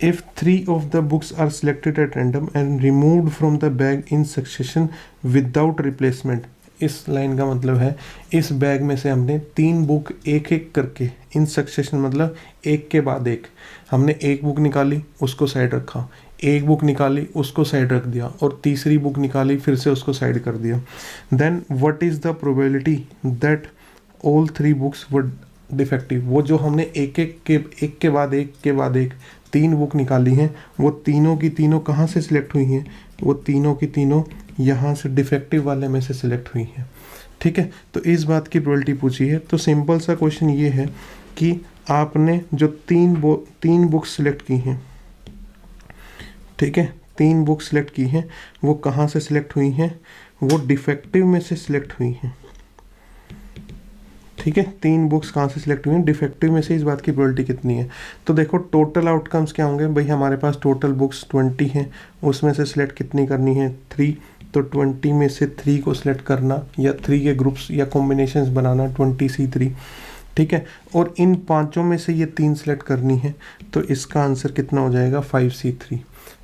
If 3 of the books are selected at random and removed from the bag in succession without replacement, इस लाइन का मतलब है इस बैग में से हमने 3 बुक एक एक करके इन सक्सेशन मतलब एक के बाद एक, हमने एक बुक निकाली उसको साइड रखा, एक बुक निकाली उसको साइड रख दिया, और तीसरी बुक निकाली फिर से उसको साइड कर दिया। Then what is the probability that all 3 books were defective. वो जो हमने एक के बाद एक 3 बुक निकाली हैं, वो तीनों की तीनों कहाँ से सिलेक्ट हुई हैं, वो तीनों की तीनों यहाँ से डिफेक्टिव वाले में से सिलेक्ट हुई हैं। ठीक है, तो इस बात की प्रोबेबिलिटी पूछी है। तो सिंपल सा क्वेश्चन ये है कि आपने जो 3 बुक्स सिलेक्ट की हैं, ठीक है, 3 बुक्स सिलेक्ट की हैं, वो कहाँ से सिलेक्ट हुई हैं, वो डिफेक्टिव में से सिलेक्ट हुई हैं। ठीक है, 3 बुक्स कहाँ से सिलेक्ट हुई हैं, डिफेक्टिव में से। इस बात की प्रोबेबिलिटी कितनी है, तो देखो टोटल आउटकम्स क्या होंगे भाई, हमारे पास टोटल बुक्स 20 हैं, उसमें से सिलेक्ट कितनी करनी है 3, तो 20 में से 3 को सिलेक्ट करना या 3 के ग्रुप्स या कॉम्बिनेशंस बनाना 20C3। ठीक है, और इन पांचों में से ये 3 सिलेक्ट करनी है, तो इसका आंसर कितना हो जाएगा 5C3।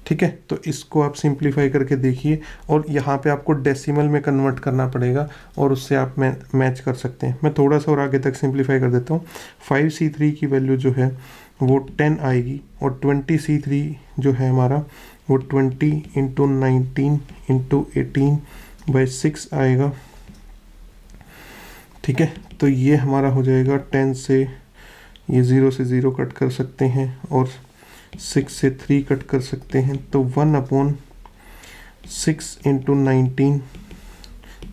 ठीक है, तो इसको आप सिंप्लीफाई करके देखिए और यहाँ पे आपको डेसिमल में कन्वर्ट करना पड़ेगा और उससे आप मैच कर सकते हैं। मैं थोड़ा सा और आगे तक सिंप्लीफाई कर देता हूँ। 5c3 की वैल्यू जो है वो 10 आएगी और 20c3 जो है हमारा वो 20 इंटू 19 इंटू 18/6 आएगा। ठीक है, तो ये हमारा हो जाएगा 10 से ये 0 से 0 कट कर सकते हैं और 6 से 3 कट कर सकते हैं, तो 1/6 इंटू 19,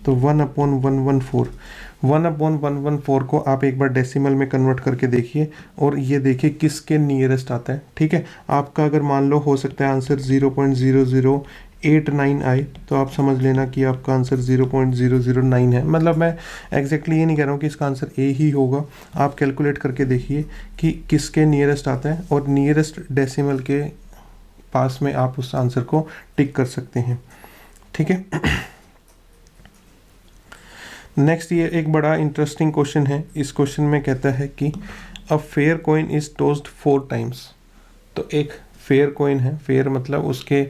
तो 1/114। 1/114 को आप एक बार डेसिमल में कन्वर्ट करके देखिए और ये देखिए किसके नियरेस्ट आता है। ठीक है, आपका अगर मान लो हो सकता है आंसर 0.0089 आए, तो आप समझ लेना कि आपका आंसर 0.009 है। मतलब मैं एग्जैक्टली ये नहीं कह रहा हूँ कि इसका आंसर ए ही होगा, आप कैलकुलेट करके देखिए कि किसके नियरेस्ट आता है और नियरेस्ट डेसिमल के पास में आप उस आंसर को टिक कर सकते हैं। ठीक है, नेक्स्ट ये एक बड़ा इंटरेस्टिंग क्वेश्चन है। इस क्वेश्चन में कहता है कि अ fair coin is tossed 4 times. तो एक फेयर कॉइन है, फेयर मतलब उसके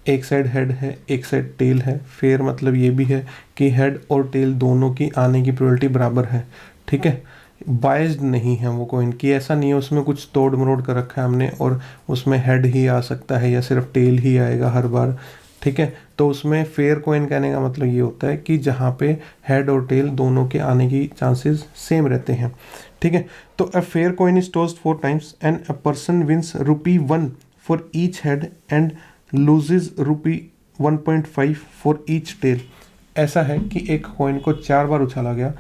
एक साइड हेड है एक साइड टेल है। फेयर मतलब ये भी है कि हेड और टेल दोनों की आने की प्रोबेबिलिटी बराबर है। ठीक है, बाइज्ड नहीं है वो कॉइन की, ऐसा नहीं है उसमें कुछ तोड़ मरोड़ कर रखा है हमने और उसमें हेड ही आ सकता है या सिर्फ टेल ही आएगा हर बार। ठीक है, तो उसमें फेयर कॉइन कहने का मतलब ये होता है कि जहाँ पे हेड और टेल दोनों के आने की चांसेस सेम रहते हैं। ठीक है, तो a fair coin is tossed 4 times and a person wins ₹1 for each head and loses ₹1.5 for each tail. ऐसा है कि एक कॉइन को 4 बार उछाला गया,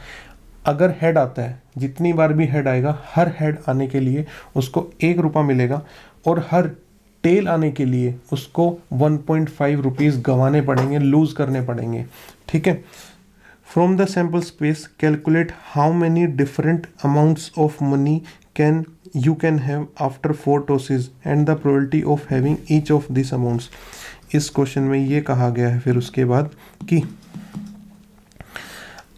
अगर हेड आता है, जितनी बार भी हेड आएगा हर हेड आने के लिए उसको ₹1 मिलेगा और हर टेल आने के लिए उसको 1.5 रुपीज़ गंवाने पड़ेंगे, लूज करने पड़ेंगे। ठीक है, from the sample space calculate how many different amounts of money can you can have after 4 tosses and the probability of having each of this amounts. इस क्वेश्चन में ये कहा गया है फिर उसके बाद कि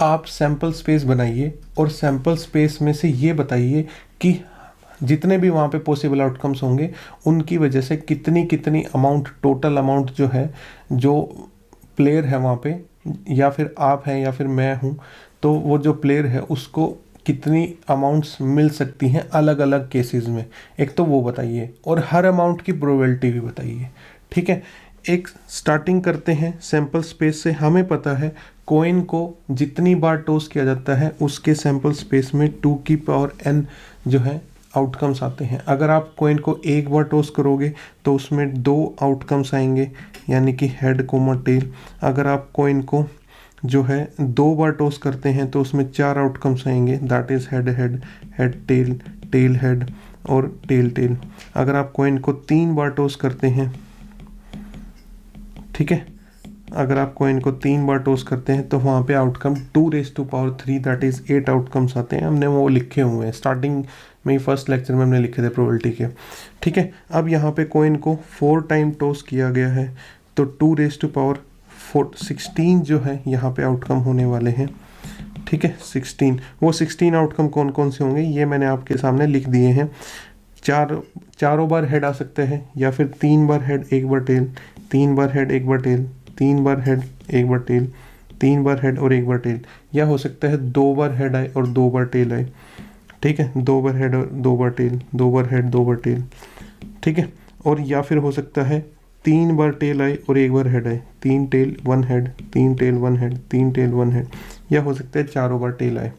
आप सैम्पल स्पेस बनाइए और सैम्पल स्पेस में से ये बताइए कि जितने भी वहाँ पे पॉसिबल आउटकम्स होंगे उनकी वजह से कितनी कितनी अमाउंट, टोटल अमाउंट जो है, जो प्लेयर है वहाँ पे, या फिर आप हैं या फिर मैं हूँ, तो वो जो प्लेयर है उसको कितनी अमाउंट्स मिल सकती हैं अलग अलग केसेस में, एक तो वो बताइए और हर अमाउंट की प्रोबेबिलिटी भी बताइए। ठीक है, एक स्टार्टिंग करते हैं सैम्पल स्पेस से। हमें पता है कॉइन को जितनी बार टॉस किया जाता है उसके सैम्पल स्पेस में 2n जो है आउटकम्स आते हैं। अगर आप कॉइन को एक बार टॉस करोगे तो उसमें 2 आउटकम्स आएंगे, यानी कि हेड कोमा टेल। अगर आप कॉइन को जो है 2 बार टॉस करते हैं तो उसमें 4 आउटकम्स आएंगे, that is head head, head tail, tail head और टेल टेल। अगर आप कॉइन को 3 बार टॉस करते हैं, ठीक है, अगर आप कॉइन को 3 बार टॉस करते हैं तो वहाँ पे आउटकम 2⁻³ दैट इज़ 8 आउटकम्स आते हैं। हमने वो लिखे हुए हैं स्टार्टिंग में ही, फर्स्ट लेक्चर में हमने लिखे थे प्रोबेबिलिटी के। ठीक है, अब यहाँ पे कॉइन को 4 टाइम टॉस किया गया है तो 2⁻16 जो है यहाँ पे आउटकम होने वाले हैं। ठीक है, 16, वो 16 आउटकम कौन कौन से होंगे ये मैंने आपके सामने लिख दिए हैं। चारों बार हेड आ सकते हैं, या फिर 3 बार हेड 1 बार टेल, 3 बार हेड 1 बार टेल, 3 बार हेड 1 बार टेल, 3 बार हेड और 1 बार टेल, या हो सकता है 2 बार हेड आए और 2 बार टेल आए। ठीक है, 2 बार हेड और 2 बार टेल, 2 बार हेड 2 बार टेल। ठीक है, और या फिर हो सकता है 3 बार टेल आए और 1 बार हेड आए, 3 tail 1 head, 3 tail 1 head, 3 tail 1 head, या हो सकता है चारों बार टेल आए।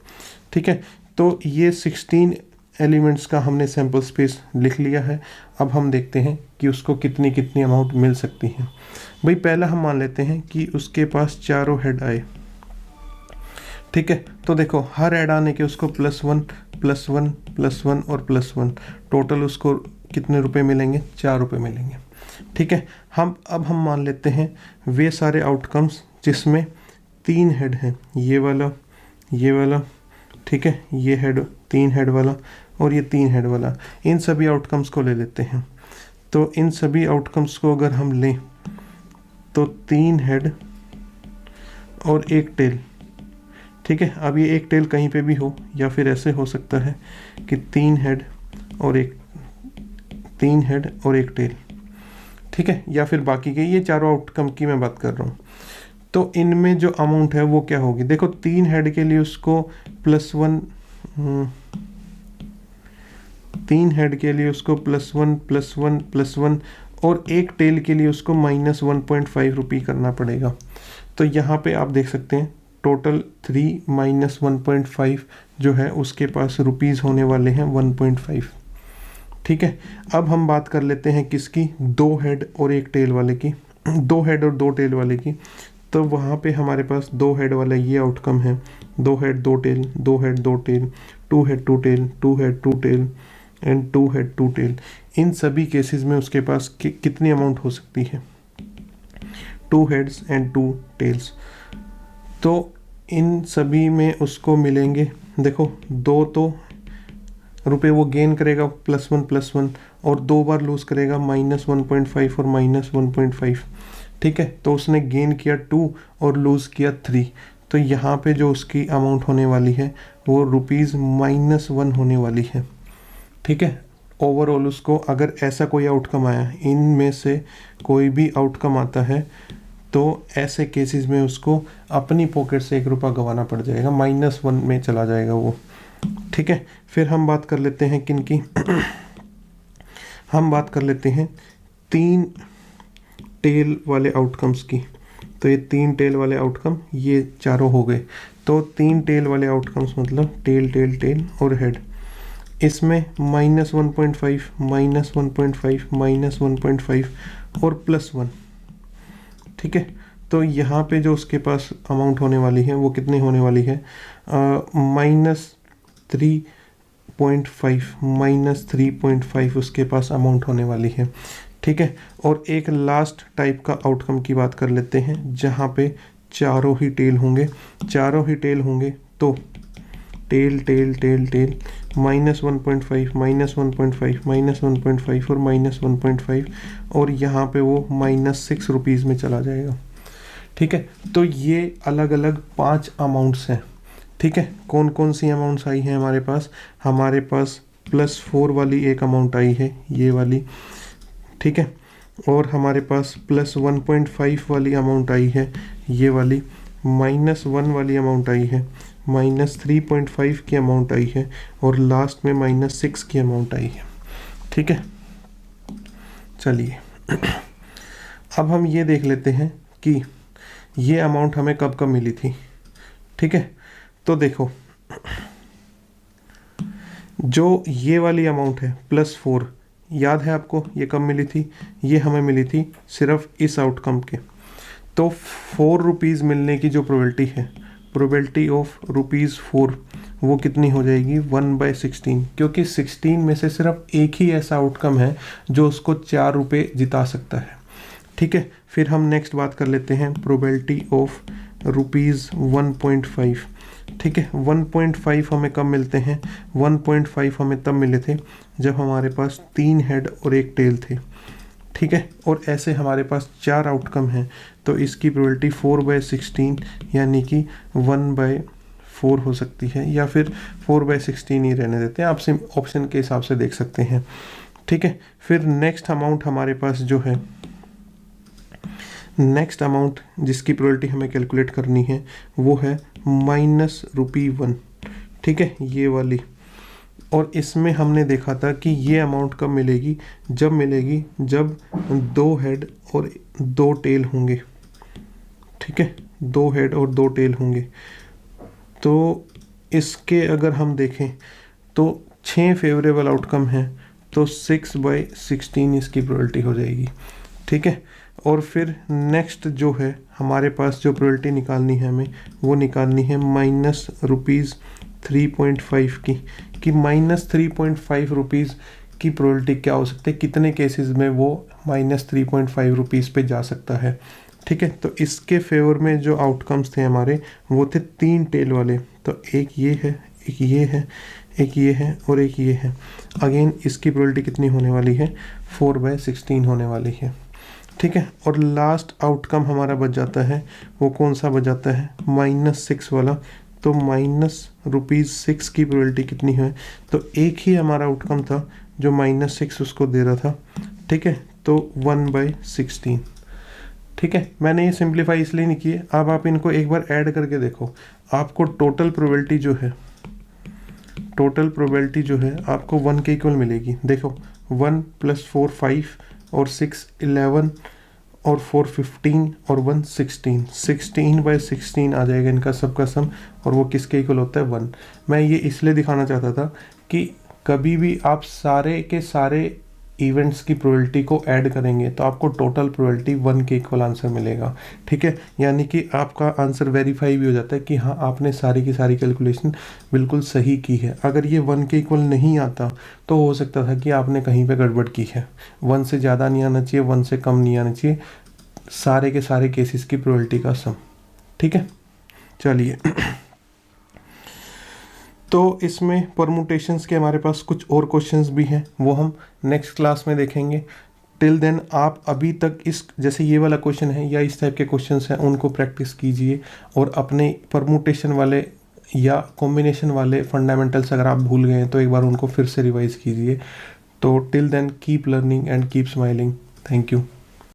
ठीक है, तो ये 16 एलिमेंट्स का हमने सैम्पल स्पेस लिख लिया है। अब हम देखते हैं कि उसको कितनी कितनी अमाउंट मिल सकती है। भाई पहला हम मान लेते हैं कि उसके पास चारों हेड आए। ठीक है, तो देखो हर हेड आने के उसको +1 +1 +1 और +1, टोटल उसको कितने रुपए मिलेंगे? 4 रुपये मिलेंगे। ठीक है, अब हम मान लेते हैं वे सारे आउटकम्स जिसमें 3 हेड हैं, ये वाला, ये वाला, ठीक है, ये हेड 3 हेड वाला और ये 3 हेड वाला, इन सभी आउटकम्स को ले लेते हैं। तो इन सभी आउटकम्स को अगर हम लें तो 3 हेड और 1 टेल। ठीक है, अब ये 1 टेल कहीं पे भी हो, या फिर ऐसे हो सकता है कि 3 हेड और 1 टेल। ठीक है, या फिर बाकी के, ये चारों आउटकम की मैं बात कर रहा हूँ। तो इनमें जो अमाउंट है वो क्या होगी, देखो 3 हेड के लिए उसको +1, 3 हेड के लिए उसको +1 +1 +1 और एक टेल के लिए उसको -1.5 रुपये करना पड़ेगा। तो यहाँ पे आप देख सकते हैं टोटल 3 - 1.5 जो है उसके पास रुपीज़ होने वाले हैं 1.5। ठीक है, अब हम बात कर लेते हैं किसकी, 2 हेड और एक टेल वाले की, 2 हेड और 2 टेल वाले की। तो वहाँ पे हमारे पास 2 हेड वाला ये आउटकम है, 2 head 2 tail, 2 head 2 tail, 2 head 2 tail, 2 head 2 tail and 2 head 2 tail. इन सभी केसेस में उसके पास कितनी अमाउंट हो सकती है, 2 हेड्स एंड 2 टेल्स। तो इन सभी में उसको मिलेंगे, देखो 2 तो रुपए वो गेन करेगा +1 और 2 बार लूज़ करेगा -1.5 और -1.5। ठीक है, तो उसने गेन किया 2 और लूज़ किया 3। तो यहाँ पे जो उसकी अमाउंट होने वाली है वो ₹-1 होने वाली है। ठीक है, ओवरऑल उसको अगर ऐसा कोई आउटकम आया, इनमें से कोई भी आउटकम आता है, तो ऐसे केसेस में उसको अपनी पॉकेट से ₹1 गंवाना पड़ जाएगा, -1 में चला जाएगा वो। ठीक है, फिर हम बात कर लेते हैं किनकी हम बात कर लेते हैं 3 टेल वाले आउटकम्स की। तो ये 3 टेल वाले आउटकम ये चारों हो गए। तो 3 टेल वाले आउटकम्स मतलब टेल टेल टेल और हेड, इसमें -1.5 -1.5 -1.5 और +1। ठीक है, तो यहाँ पे जो उसके पास अमाउंट होने वाली है वो कितनी होने वाली है, -3.5 उसके पास अमाउंट होने वाली है। ठीक है, और एक लास्ट टाइप का आउटकम की बात कर लेते हैं जहाँ पे चारों ही टेल होंगे, तो टेल टेल टेल टेल -1.5 -1.5 -1.5 और -1.5 और यहाँ पे वो -6 रुपीज़ में चला जाएगा। ठीक है, तो ये अलग अलग 5 अमाउंट्स हैं। ठीक है, कौन कौन सी अमाउंट्स आई हैं हमारे पास, +4 वाली एक अमाउंट आई है, ये वाली। ठीक है, और हमारे पास +1.5 वाली अमाउंट आई है, ये वाली। -1 वाली अमाउंट आई है, -3.5 की अमाउंट आई है और लास्ट में -6 की अमाउंट आई है। ठीक है, चलिए अब हम ये देख लेते हैं कि ये अमाउंट हमें कब कब मिली थी। ठीक है, तो देखो जो ये वाली अमाउंट है +4, याद है आपको ये कब मिली थी, ये हमें मिली थी सिर्फ इस आउटकम के। तो 4 रुपीज़ मिलने की जो प्रोबेबिलिटी है, प्रोबेबिलिटी ऑफ ₹4, वो कितनी हो जाएगी, 1/16, क्योंकि 16 में से सिर्फ एक ही ऐसा आउटकम है जो उसको 4 रुपये जिता सकता है। ठीक है, फिर हम नेक्स्ट बात कर लेते हैं प्रोबेबिलिटी ऑफ ₹1.5। ठीक है, 1.5 हमें कब मिलते हैं, 1.5 हमें तब मिले थे जब हमारे पास 3 हेड और एक टेल थे। ठीक है, और ऐसे हमारे पास 4 आउटकम हैं, तो इसकी प्रोबेबिलिटी 4/16 यानी कि 1/4 हो सकती है, या फिर 4/16 ही रहने देते हैं, आप ऑप्शन के हिसाब से देख सकते हैं। ठीक है, फिर नेक्स्ट अमाउंट हमारे पास जो है, नेक्स्ट अमाउंट जिसकी प्रोबेबिलिटी हमें कैलकुलेट करनी है वो है -1। ठीक है, ये वाली। और इसमें हमने देखा था कि ये अमाउंट कब मिलेगी, जब 2 हेड और 2 टेल होंगे। ठीक है, 2 हेड और 2 टेल होंगे। तो इसके अगर हम देखें तो 6 फेवरेबल आउटकम हैं, तो 6/16 इसकी प्रोबेबिलिटी हो जाएगी। ठीक है, और फिर नेक्स्ट जो है हमारे पास जो प्रोबेबिलिटी निकालनी है हमें, वो निकालनी है -3.5 की, कि -3.5 रुपीज़ की प्रोबेबिलिटी क्या हो सकती है, कितने केसेस में वो -3.5 रुपीज़ पे जा सकता है। ठीक है, तो इसके फेवर में जो आउटकम्स थे हमारे वो थे 3 टेल वाले, तो एक ये है, एक ये है, एक ये है और एक ये है। अगेन इसकी प्रोबेबिलिटी कितनी होने वाली है, 4/16 होने वाली है। ठीक है, और लास्ट आउटकम हमारा बच जाता है, वो कौन सा बच जाता है, -6 वाला। तो -6 की प्रोबेबिलिटी कितनी है, तो एक ही हमारा आउटकम था जो -6 उसको दे रहा था। ठीक है, तो 1/16। ठीक है, मैंने ये सिंप्लीफाई इसलिए नहीं किए। अब आप इनको एक बार ऐड करके देखो, आपको टोटल प्रोबेबिलिटी जो है आपको 1 के इक्वल मिलेगी। देखो 1 + 4 5 और 6 11 और 4 15 और 1 16, 16/16 आ जाएगा इनका सबका सम, और वो किसके इक्वल होता है 1। मैं ये इसलिए दिखाना चाहता था कि कभी भी आप सारे के सारे इवेंट्स की प्रोबेबिलिटी को ऐड करेंगे तो आपको टोटल प्रोबेबिलिटी 1 के इक्वल आंसर मिलेगा। ठीक है, यानी कि आपका आंसर वेरीफाई भी हो जाता है कि हाँ आपने सारी की सारी कैलकुलेशन बिल्कुल सही की है। अगर ये 1 के इक्वल नहीं आता तो हो सकता था कि आपने कहीं पे गड़बड़ की है। 1 से ज़्यादा नहीं आना चाहिए, 1 से कम नहीं आना चाहिए, सारे के सारे केसेस की प्रोबेबिलिटी का सम। ठीक है, चलिए तो इसमें परमुटेशंस के हमारे पास कुछ और क्वेश्चंस भी हैं, वो हम नेक्स्ट क्लास में देखेंगे। टिल देन आप अभी तक इस जैसे ये वाला क्वेश्चन है या इस टाइप के क्वेश्चंस हैं उनको प्रैक्टिस कीजिए, और अपने परमुटेशन वाले या कॉम्बिनेशन वाले फंडामेंटल्स अगर आप भूल गए हैं तो एक बार उनको फिर से रिवाइज कीजिए। तो till then keep learning and keep smiling. Thank you.